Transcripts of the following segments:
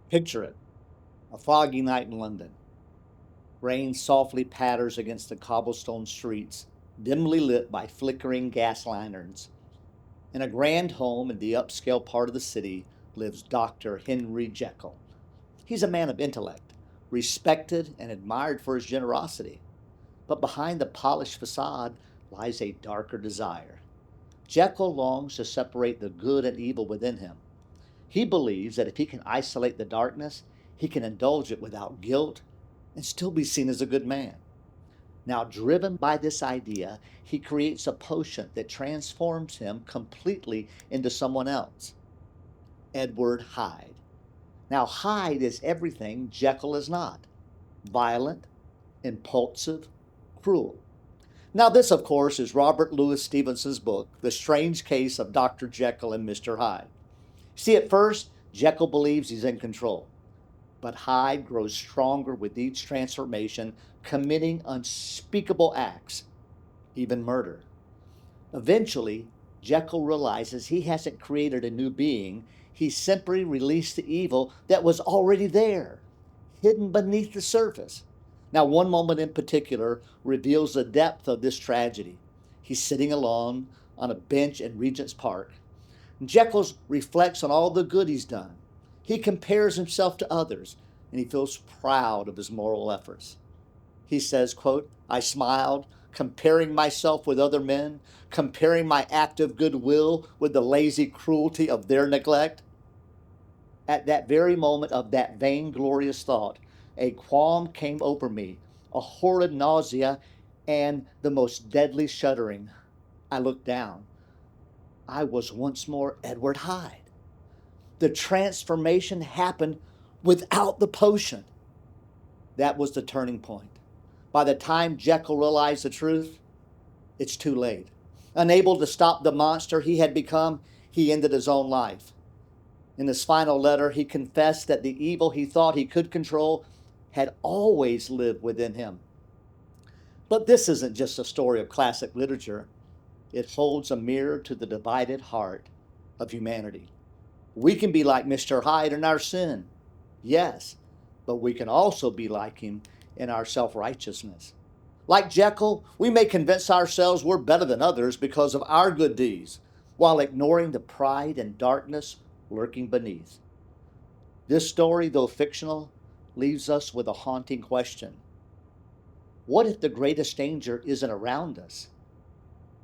Picture it, a foggy night in London. Rain softly patters against the cobblestone streets, dimly lit by flickering gas lanterns. In a grand home in the upscale part of the city lives Dr. Henry Jekyll. He's a man of intellect, respected and admired for his generosity. But behind the polished facade lies a darker desire. Jekyll longs to separate the good and evil within him. He believes that if he can isolate the darkness, he can indulge it without guilt and still be seen as a good man. Now, driven by this idea, he creates a potion that transforms him completely into someone else. Edward Hyde. Now, Hyde is everything Jekyll is not: violent, impulsive, cruel. Now, this, of course, is Robert Louis Stevenson's book, The Strange Case of Dr. Jekyll and Mr. Hyde. See, at first, Jekyll believes he's in control, but Hyde grows stronger with each transformation, committing unspeakable acts, even murder. Eventually, Jekyll realizes he hasn't created a new being, he simply released the evil that was already there, hidden beneath the surface. Now, one moment in particular reveals the depth of this tragedy. He's sitting alone on a bench in Regent's Park. Jekyll reflects on all the good he's done. He compares himself to others, and he feels proud of his moral efforts. He says, quote, "I smiled, comparing myself with other men, comparing my act of goodwill with the lazy cruelty of their neglect." At that very moment of that vainglorious thought, a qualm came over me, a horrid nausea, and the most deadly shuddering. I looked down. I was once more Edward Hyde. The transformation happened without the potion. That was the turning point. By the time Jekyll realized the truth, it's too late. Unable to stop the monster he had become, he ended his own life. In his final letter, he confessed that the evil he thought he could control had always lived within him. But this isn't just a story of classic literature. It holds a mirror to the divided heart of humanity. We can be like Mr. Hyde in our sin, yes, but we can also be like him in our self-righteousness. Like Jekyll, we may convince ourselves we're better than others because of our good deeds, while ignoring the pride and darkness lurking beneath. This story, though fictional, leaves us with a haunting question. What if the greatest danger isn't around us,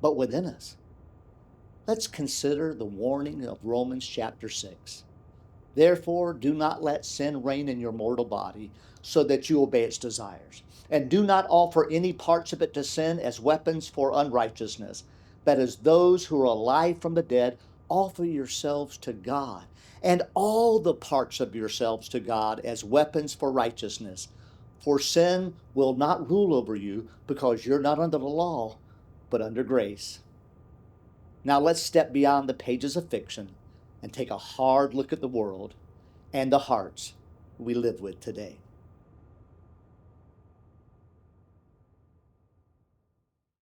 but within us? Let's consider the warning of Romans chapter 6. Therefore, do not let sin reign in your mortal body, so that you obey its desires. And do not offer any parts of it to sin as weapons for unrighteousness, but as those who are alive from the dead, offer yourselves to God, and all the parts of yourselves to God as weapons for righteousness. For sin will not rule over you, because you're not under the law, but under grace. Now let's step beyond the pages of fiction and take a hard look at the world and the hearts we live with today.